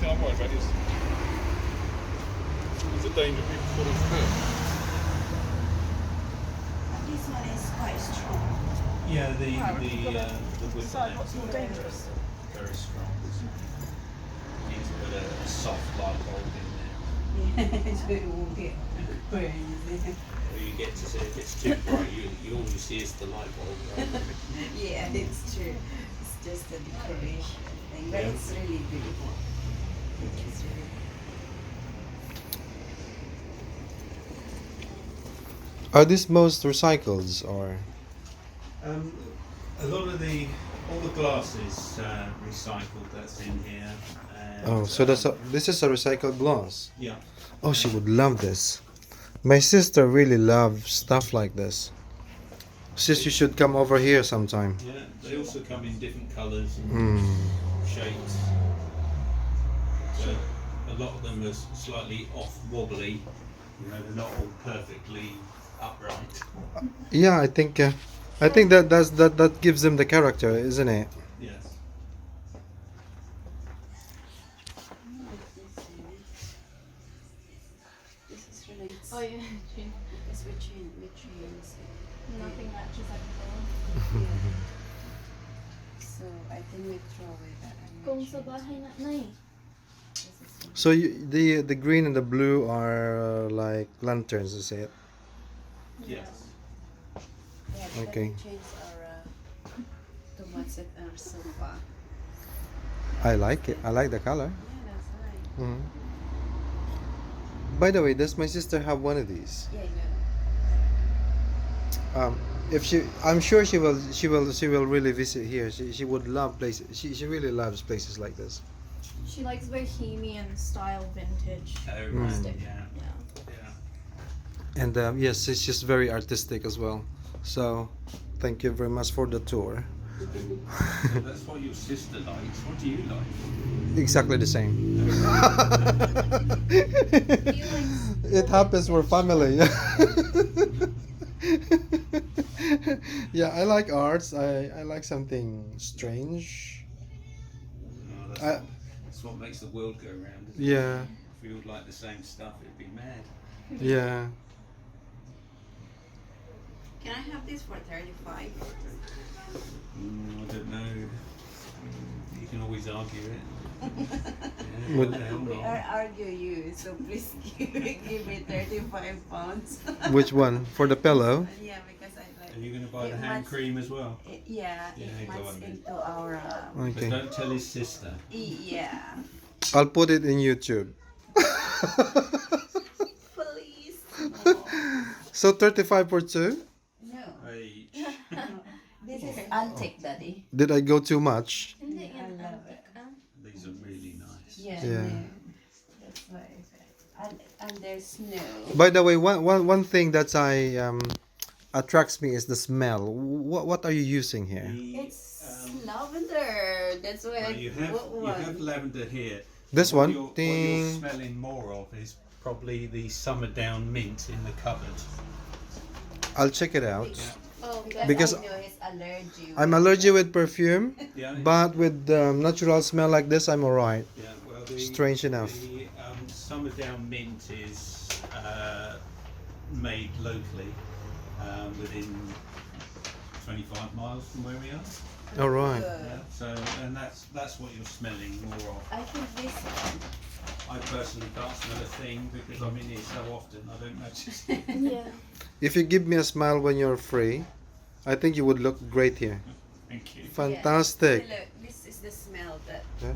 thing I'm worried about is the danger of people falling through. This one is quite strong. Yeah, the wood Decide what's more dangerous. very strong. You need to put a soft light bulb in there. Yeah, so it won't get burned. Or you get to see if it's too bright, you all you see is the light bulb. Right? Yeah, it's true. It's just a decoration thing, but Yeah. it's really beautiful. It's really Are these most recycled or? A lot of all the glass is recycled that's in here. And, Oh, so this is a recycled glass. yeah. Oh, she would love this. My sister really loves stuff like this. Sis, you should come over here sometime. Yeah, they also come in different colours and Mm. shapes. So a lot of them are slightly off wobbly. You know, they're not all perfectly upright. Yeah, I think that gives them the character, isn't it? Yes. This is really nice. Oh yeah, Jane. It's between Nothing matches everything. Yeah. So I think we throw away that. Kung sa bahay na nay. So the green and the blue are like lanterns, is it? Yes. Yeah, Okay. we change our tomates at our sofa. I like it. I like the color. Yeah, that's nice. Mhm. By the way, does my sister have one of these? Yeah, If I'm sure she will really visit here. She would love places. She really loves places like this. She likes bohemian style vintage. Oh, Mm. right. Stick. Yeah. Yeah. Yeah. And yes, it's just very artistic as well. So, thank you very much for the tour. So that's what your sister likes. What do you like? Exactly the same. He likes It happens. We're family. Yeah, I like arts. I like something strange. Oh, that's what makes the world go round. Isn't Yeah, it? If we would like the same stuff, it'd be mad. yeah. Can I have this for 35? I don't know. You can always argue it. Yeah, Would- what the hell We not? are argue you, so please give me 35 pounds. Which one? For the pillow? Yeah, because I like. Are you going to buy the It hand must- cream as well? Yeah, Yeah, it go must on then. into our. Okay. But don't tell his sister. Yeah. I'll put it in YouTube. Please. So 35 for two? No. Hey. This is antique, Daddy. Did I go too much? Hindi I yan love antique, ah. These are really nice. Yeah. Yeah. no. That's why I said. And there's no. By the way, one thing that attracts me is the smell. What are you using here? It's lavender. That's why well, you have lavender here. This What one? you're Ding. smelling more of is probably the summer down mint in the cupboard. I'll check it out. Oh, Because I know his allergy. I'm allergic with perfume, Yeah. but with natural smell like this, I'm alright. Yeah. Well, the, Strange enough. The summer down mint is made locally within 25 miles from where we are. Alright. Yeah. So, and that's what you're smelling more of. I think this one. I personally can't smell a thing because I'm in here so often. I don't notice it. yeah. If you give me a smile when you're free, I think you would look great here. Thank you. Fantastic. Yeah. Look, this is the smell that. Yeah.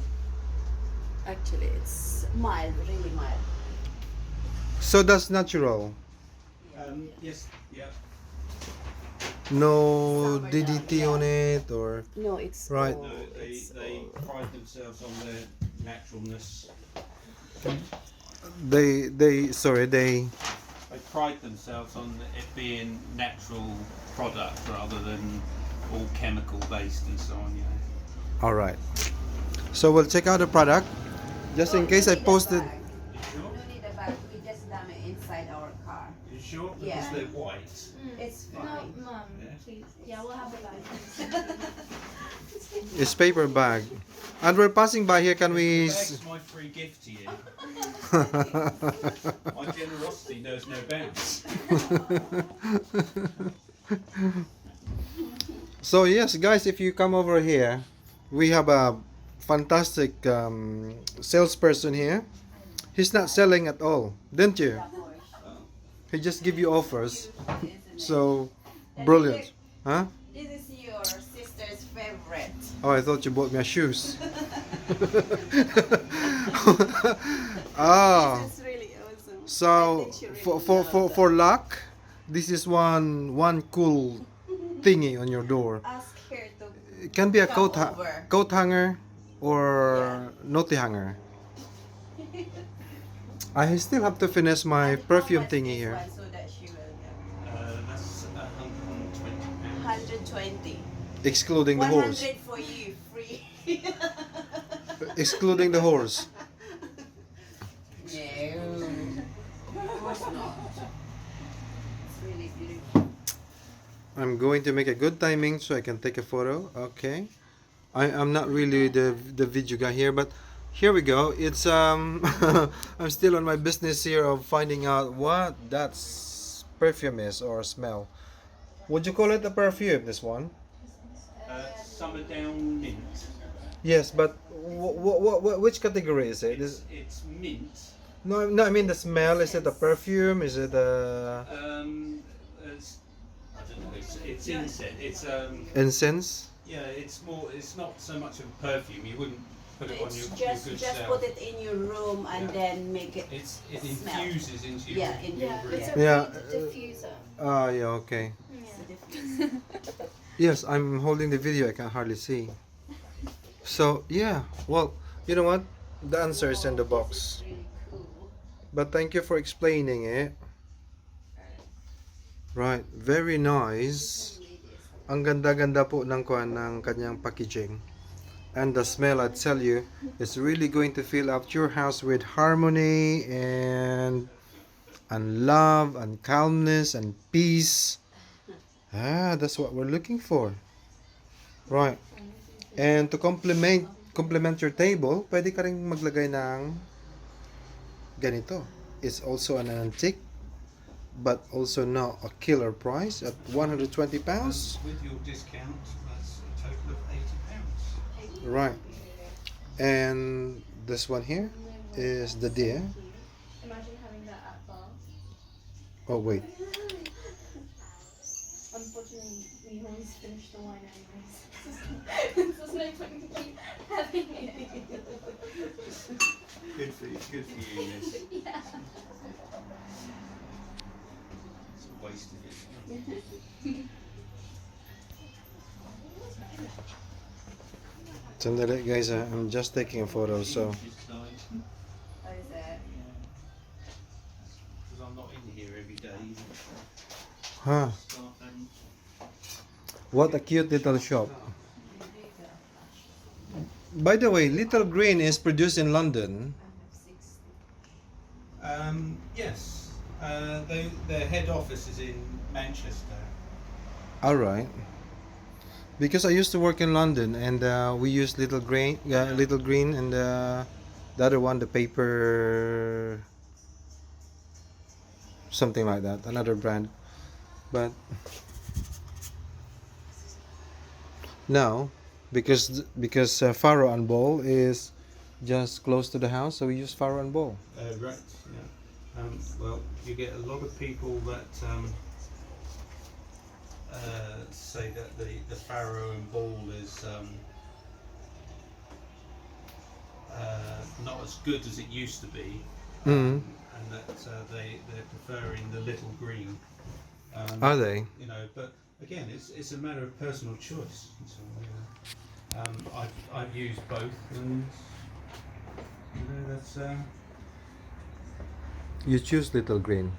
Actually, it's mild, really mild. So that's natural. Yes. Yeah. No Summer DDT down, on it or No, it's Right. all- No, it's they all- pride themselves on their naturalness. they They pride themselves on it being natural product rather than all chemical based and so on. You know. all right. So we'll check out the product just in No, case you I need a posted. bag. You You sure? don't need a bag. We just dump it inside our car. You sure? Because Yeah. they're white. It's No, fine. mom, Yeah. please. Yeah, we'll have a bag. It's paper bag. And we're passing by here. Can we? That's my free gift to you. My generosity knows no bounds. So yes, guys, if you come over here, we have a fantastic salesperson here. He's not selling at all, didn't you? He just give you offers. So brilliant, huh? This is your sister's favorite. Oh, I thought you bought me shoes. Ah, This is really awesome. so I think she really for luck, this is one cool thingy on your door. ask her to. It can be a Come coat over. coat hanger or naughty hanger. I still have to finish my And how perfume much thingy this here. one so that she will get? That's £120. 120. Excluding the horse. 100 for you, free. Excluding the horse. No, of course not. It's really beautiful. I'm going to make a good timing so I can take a photo. Okay. I'm not really the video guy here, but here we go. It's I'm still on my business here of finding out what that perfume is or smell. Would you call it a perfume, this one? Summer Down Mint. Yes, but which category is it? It's mint. No, I mean the smell. Is it a perfume? Is it a I don't know. It's incense. It's incense? yeah. It's more. It's not so much of a perfume. You wouldn't put it on It's your just good just self. put it in your room and Yeah. then make it. It smell. infuses into your Yeah, in Yeah, your it's room. a Yeah, diffuser. Ah, yeah, okay. Yeah. Yes, I'm holding the video. I can hardly see. So yeah, well, you know what? The answer is in the box. Really cool. But thank you for explaining it. Right, very nice. Ang ganda-ganda po ng kanyang packaging. And the smell, I tell you, is really going to fill up your house with harmony and love and calmness and peace. Ah, that's what we're looking for. Right. And to complement your table, pwede ka ring maglagay ng ganito. It's also an antique, but also not a killer price at 120 pounds. With your discount, that's a total of £80. Right. And this one here is the deer. Imagine having that at bar. Oh wait. Unfortunately, we always finish the wine anyways. There's no point in keep having it. Good for you, Miss. Yeah. It's a waste of it. Sandali guys, I'm just taking a photo, so. What is that? Because I'm not in here every day. Huh. What a cute little shop. By the way, Little Green is produced in London. Yes. Their head office is in Manchester. Alright. Because I used to work in London and we used Little Green, Little Green, and the other one, the paper, something like that, another brand. But now, because Faro and Bowl is just close to the house, so we use Faro and Bowl. Right. Yeah. Well, you get a lot of people that say that the Farrow and Ball is not as good as it used to be, Mm. and that they're preferring the Little Green. Are they? You know, but again, it's a matter of personal choice. So, I've used both, and you know that's. You choose Little Green.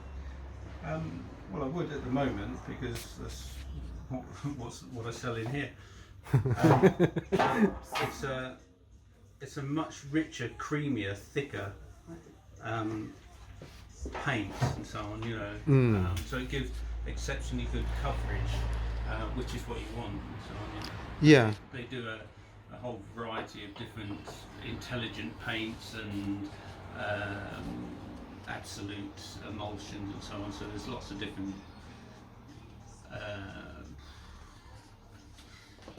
Well, I would at the moment because that's what I sell in here. It's a much richer, creamier, thicker paint and so on. You know, so it gives exceptionally good coverage, which is what you want. And so on, you know. Yeah. They do a a whole variety of different intelligent paints and absolute emulsions and so on. So there's lots of different.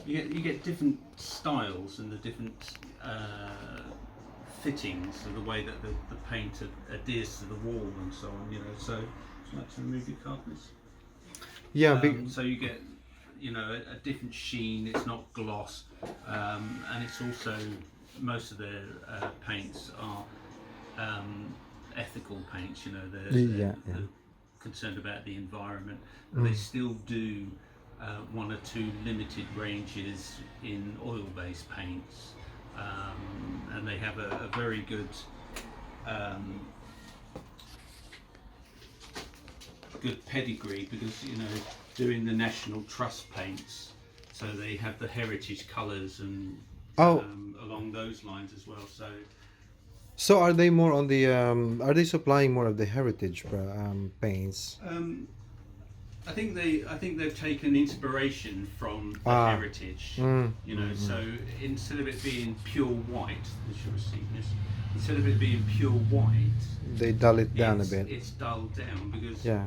You get different styles and the different fittings of the way that the paint adheres to the wall and so on. You know, so would you like to remove your carpets? Yeah, So you get, you know, a different sheen. It's not gloss, and it's also most of their paints are ethical paints. You know, they're concerned about the environment, and they still do one or two limited ranges in oil-based paints, and they have a very good good pedigree, because, you know, doing the National Trust paints, so they have the heritage colours and along those lines as well. So are they more on the are they supplying more of the heritage paints? I think they've taken inspiration from the heritage, you know. So instead of it being pure white, as you were seeing this, instead of it being pure white, They dull it down a bit. It's dulled down, because Yeah.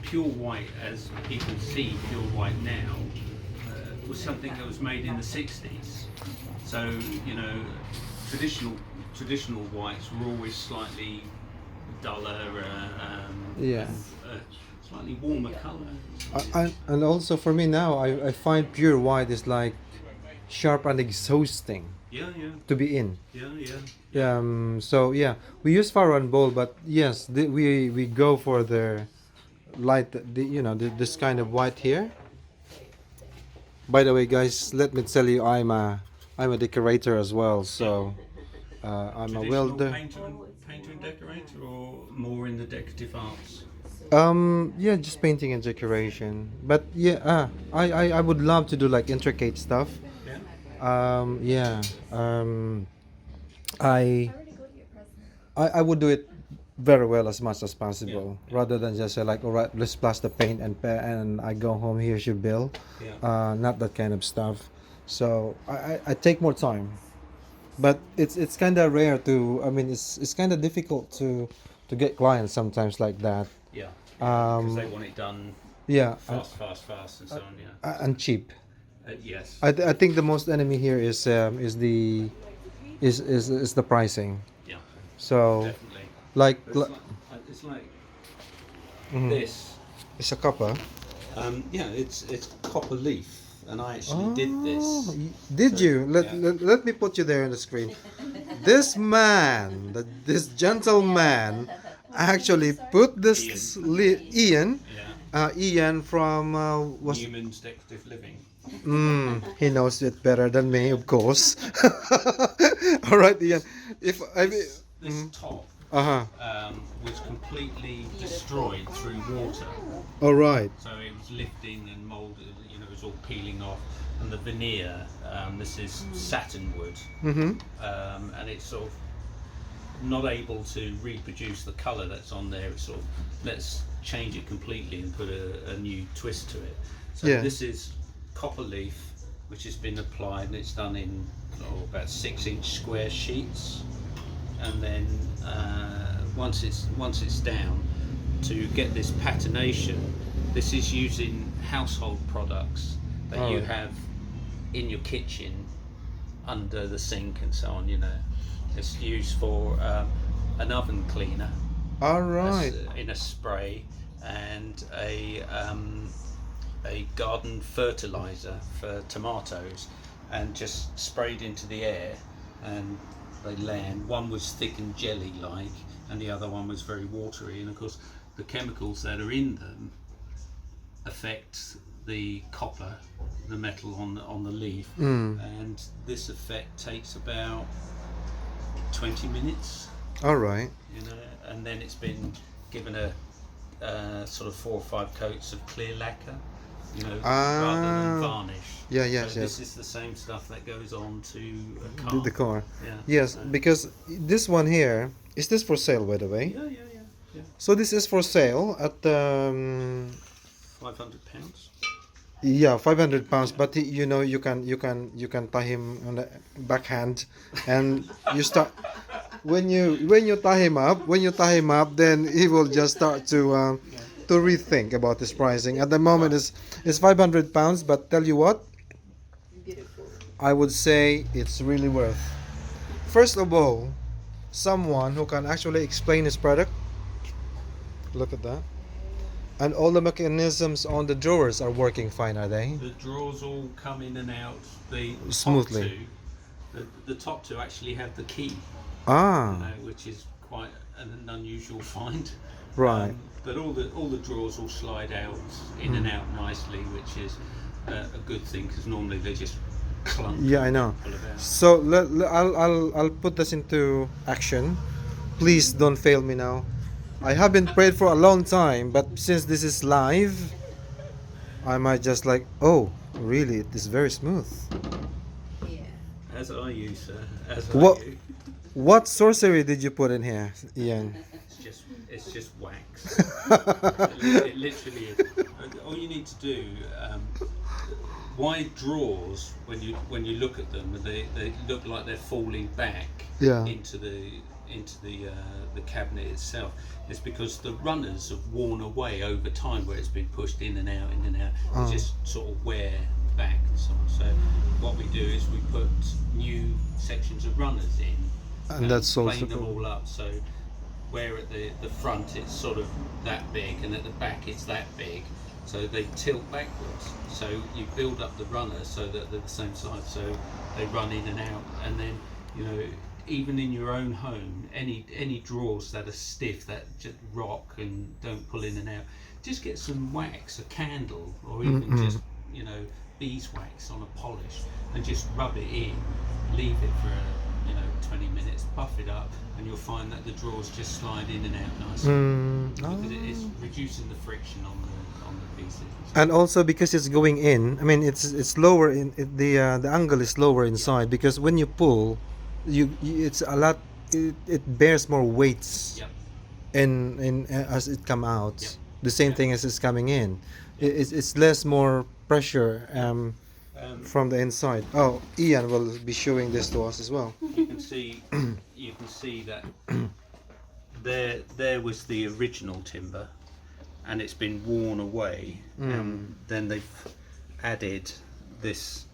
pure white, as people see pure white now, was something that was made in the 60s. So, you know, traditional whites were always slightly duller, slightly warmer colour. And also for me now, I find pure white is like sharp and exhausting Yeah. to be in. Yeah. So yeah, we use Farron bowl, but yes, we go for the light, this kind of white here. By the way, guys, let me tell you, I'm a decorator as well, so I'm a welder. Painter and decorator, or more in the decorative arts? Yeah, just painting and decoration. But yeah, I would love to do like intricate stuff. Yeah. I would do it very well as much as possible, rather than just say like, all right, let's splash the paint and I go home, here's your bill. Not that kind of stuff. So I take more time, but it's kind of rare to. I mean, it's kind of difficult to get clients sometimes like that. Yeah. Because they want it done. Fast, and so on. Yeah. And cheap. Yes. I think the most enemy here is the pricing. Yeah. So Definitely. like It's like Mhm. this. It's a copper. It's copper leaf, and I actually did this. Did you? Let me put you there on the screen. This man, this gentleman, actually put this Ian. Ian from Newman's Decorative Living. He knows it better than me, of course. All right, Ian. If This top was completely destroyed through water. All right. So it was lifting and molded. You know, it was all peeling off. And the veneer, this is satin wood, and it's sort of not able to reproduce the colour that's on there. It's sort of, let's change it completely and put a new twist to it. So this is copper leaf, which has been applied, and it's done in about 6-inch square sheets. And then once it's down, to get this patination, this is using household products that you have in your kitchen, under the sink and so on. You know, it's used for an oven cleaner. All right. In a spray, and a garden fertilizer for tomatoes, and just sprayed into the air, and they land. One was thick and jelly like, and the other one was very watery, and of course the chemicals that are in them affect the copper, the metal on the leaf, and this effect takes about 20 minutes. All right. You know, and then it's been given a sort of 4 or 5 coats of clear lacquer, you know, rather than varnish. So this is the same stuff that goes on to a car. The car. Yeah. Yes, because this one here, is this for sale, by the way? Yeah. So this is for sale at £500. Yeah, 500 pounds. But you know, you can tie him on the backhand, and you start when you tie him up. When you tie him up, then he will just start to rethink about his pricing. At the moment, it's 500 pounds. But tell you what, Beautiful. I would say it's really worth. First of all, someone who can actually explain his product. Look at that. And all the mechanisms on the drawers are working fine, are they? The drawers all come in and out. The Smoothly. the top two actually have the key, Ah, which is quite an unusual find. right. But all the drawers all slide out in and out nicely, which is a good thing because normally they just clunk. Yeah, I know. Pull about. So I'll put this into action. Please don't fail me now. I haven't prayed for a long time, but since this is live, I might just like, oh, really? It is very smooth. Yeah. As are you, sir. As What- are you. What sorcery did you put in here, Ian? It's just wax. It literally is. All you need to do, wide drawers, when you look at them, they look like they're falling back Yeah. into the cabinet itself. It's because the runners have worn away over time where it's been pushed in and out, in and out. They just sort of wear back and so on. So what we do is we put new sections of runners in And that's plane also them all up. So where at the front it's sort of that big and at the back it's that big, so they tilt backwards. So you build up the runners so that they're the same size, so they run in and out. And then, you know, even in your own home, any drawers that are stiff, that just rock and don't pull in and out, just get some wax, a candle, or even just, you know, beeswax on a polish, and just rub it in, leave it for 20 minutes, puff it up, and you'll find that the drawers just slide in and out nicely. Because it's reducing the friction on the pieces. And also because it's going in, I mean it's lower in the angle is lower inside, because when you pull, you it's a lot. It bears more weights Yep. in as it come out. Yep. The same Yep. thing as it's coming in. It's less more pressure from the inside. Oh, Ian will be showing this to us as well. You can see that there was the original timber, and it's been worn away, and then they've added this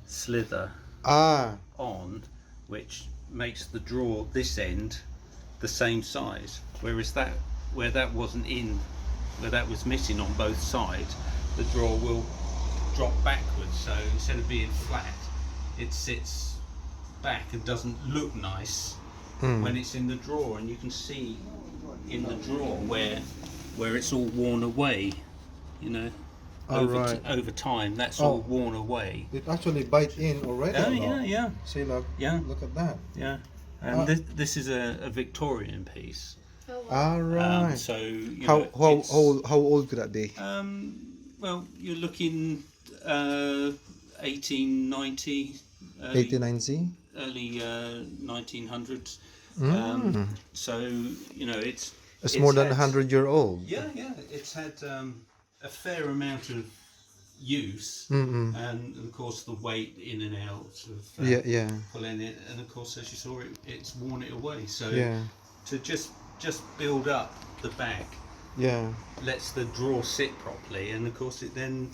slither Ah, on, which makes the drawer this end the same size, whereas where that wasn't in, where that was missing on both sides, the drawer will drop backwards. So instead of being flat, it sits back and doesn't look nice when it's in the drawer. And you can see in the drawer where it's all worn away, you know. Alright. Over time, that's Oh. all worn away. it actually bite in already. Oh yeah. See, look. Yeah. Look at that. Yeah, and this is a Victorian piece. Oh, wow. All right. So you how know, how it's, old how old could that be? Well, you're looking 1890, 1890. early 1900s. Mm. So you know, it's More than had- 100-year old. Yeah, it's had a fair amount of use, Mm-mm. and of course the weight in and out of Yeah. pulling it, and of course as you saw it's worn it away. So Yeah. to just build up the back Yeah. lets the drawer sit properly, and of course it then,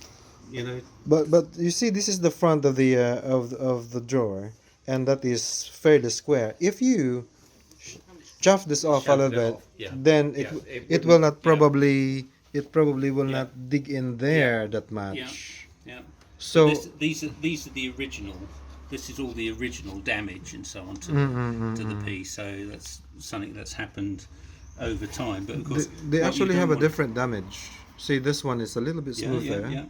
you know, But you see, this is the front of the of the drawer, and that is fairly square. If you chuff this off a Shove little it bit, off, yeah. then Yeah, it will not yeah. probably will Yeah. not dig in there that much. yeah. So these are the original. This is all the original damage and so on to the piece. So that's something that's happened over time. But of course, they what you actually don't have a want- different damage. See, this one is a little bit smoother, Yeah.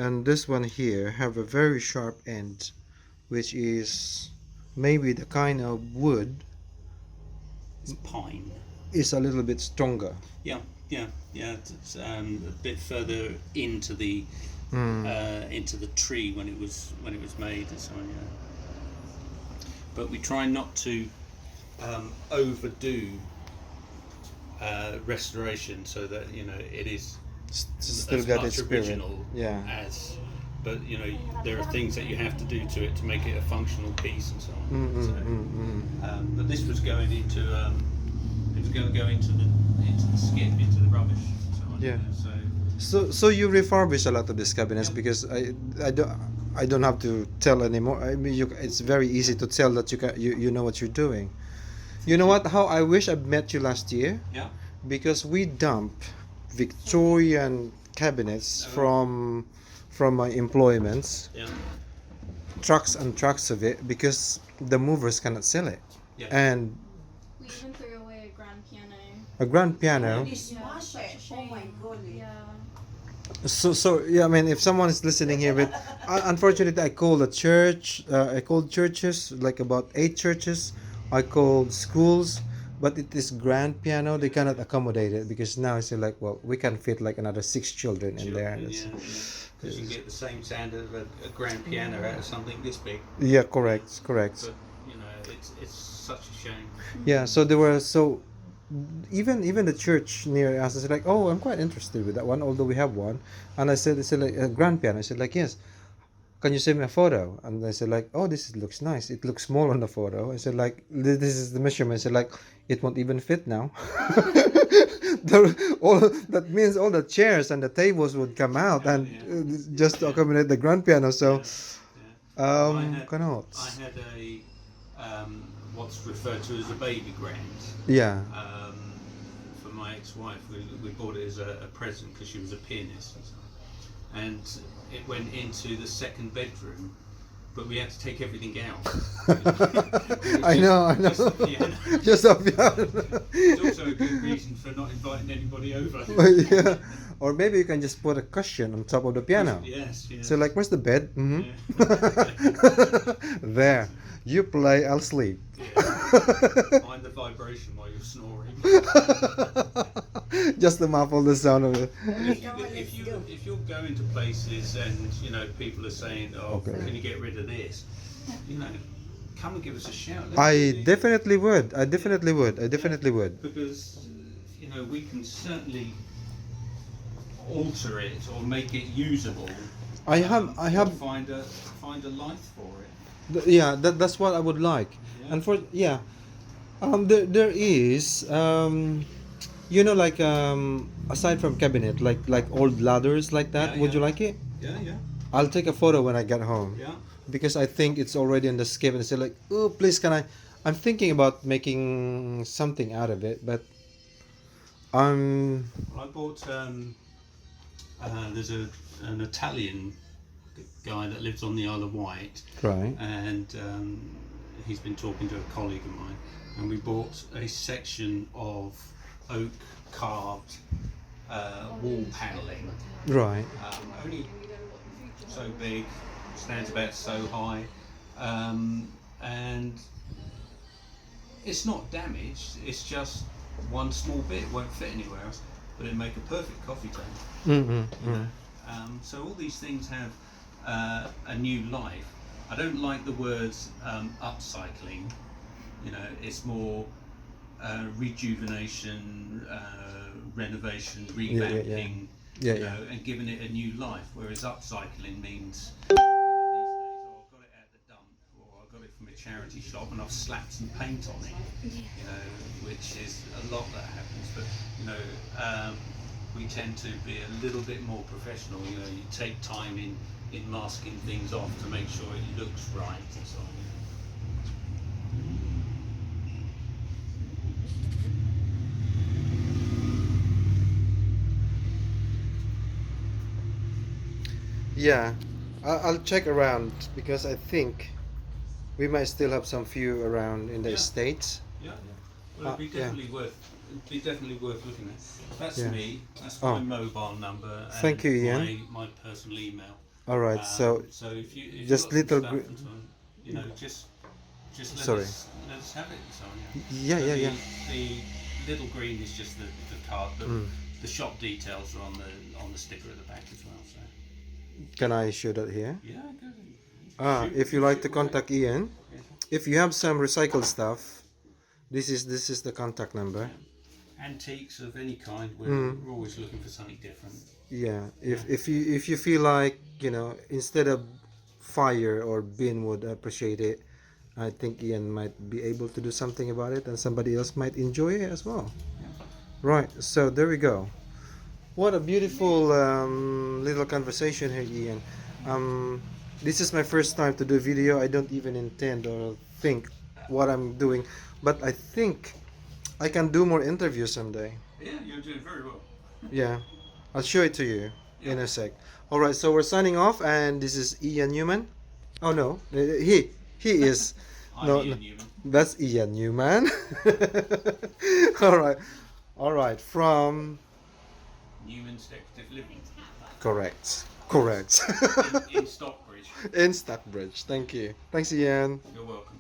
and this one here have a very sharp end, which is maybe the kind of wood It's pine. is a little bit stronger. Yeah. It's a bit further into the tree when it was made and so on. Yeah. But we try not to overdo restoration, so that, you know, it is Still as got much its spirit. original Yeah. as, but you know, there are things that you have to do to it to make it a functional piece and so on. But this was going into it was going to go into the skip, into the rubbish and so on. Yeah. So So you refurbish a lot of these cabinets because I don't have to tell anymore. I mean, it's very easy to tell that you know what you're doing. You know what? How I wish I met you last year, yeah. because we dump Victorian cabinets from my employments, Yeah. trucks and trucks of it, because the movers cannot sell it. Yeah. And We even threw away a grand piano. a grand piano. Dishwasher. Such a Oh shame. my god. Yeah. So yeah, I mean, if someone is listening here, but unfortunately, I called a church. I called churches, like about 8 churches. I called schools, but it is grand piano. They cannot accommodate it because now it's like, well, we can fit like another 6 children in there. And Yeah. Because you get the same sound of a grand piano out of something this big. yeah, correct. But you know, it's such a shame. Yeah, so there were even the church near us is like, oh, I'm quite interested with that one, although we have one. And I said like a grand piano. I said like, yes. Can you send me a photo? And they said like, oh, looks nice. It looks small on the photo. I said like, this is the measurement. I said like, it won't even fit now. That means all the chairs and the tables would come out just to accommodate the grand piano. So, cannot. I had a what's referred to as a baby grand. Yeah. For my ex-wife, we bought it as a present because she was a pianist and so on. And it went into the second bedroom, but we had to take everything out. I know. Just the piano. Just a piano. It's also a good reason for not inviting anybody over. Yeah. Or maybe you can just put a cushion on top of the piano. Yes. So like, where's the bed? Yeah. There. You play, I'll sleep. Mind the vibration while you're snoring. Just to muffle the sound of it. If you're going to places and you know people are saying, "Oh, Okay. can you get rid of this?" You know, come and give us a shout. I definitely would. Because you know we can certainly alter it or make it usable. I have find a life for it. yeah, that's what I would like. Yeah. And there is you know, like aside from cabinet, like old ladders like that. Yeah, Would you yeah. like it? Yeah. I'll take a photo when I get home. Yeah. Because I think it's already in the skip and say like, oh, please, can I'm thinking about making something out of it, but I bought there's an Italian guy that lives on the Isle of Wight, right. and he's been talking to a colleague of mine, and we bought a section of oak carved wall panelling, Right. only so big, stands about so high, and it's not damaged, it's just one small bit, it won't fit anywhere else, but it'd make a perfect coffee table. So all these things have a new life. I don't like the words upcycling, you know, it's more rejuvenation, renovation, revamping, Yeah, you yeah. know, and giving it a new life, whereas upcycling means these days, oh, I've got it at the dump, or I got it from a charity shop and I've slapped some paint on it, you know, which is a lot that happens, but you know, we tend to be a little bit more professional, you know, you take time in masking things off to make sure it looks right and so on. Yeah, I'll check around because I think we might still have some few around in the Yeah. States. Yeah. Well, it'd be yeah. definitely worth looking at. That's Yeah. me. That's Oh. my mobile number. And Thank you, Ian. My personal email. All right, so so if you just you've got some little stuff and so on, you know, just let Sorry. us have it and so on. yeah, So yeah, yeah. The little green is just the card, but Mm. the shop details are on the sticker at the back as well. So Can I show that here? yeah, good. If you like to contact Ian, if you have some recycled stuff, this is the contact number. antiques of any kind. We're always looking for something different. Yeah, if you feel like, you know, instead of fire or bin would appreciate it, I think Ian might be able to do something about it, and somebody else might enjoy it as well. Right, so there we go. What a beautiful little conversation here, Ian. This is my first time to do video. I don't even intend or think what I'm doing, but I think I can do more interviews someday. Yeah, you're doing very well. Yeah, I'll show it to you in a sec. All right, so we're signing off, and this is Ian Newman. Oh no, he is. I'm No, Ian no, Newman. that's Ian Newman. All right, from Newman's Decorative Living correct, in Stockbridge. in Stockbridge. Thank you. Thanks, Ian. You're welcome.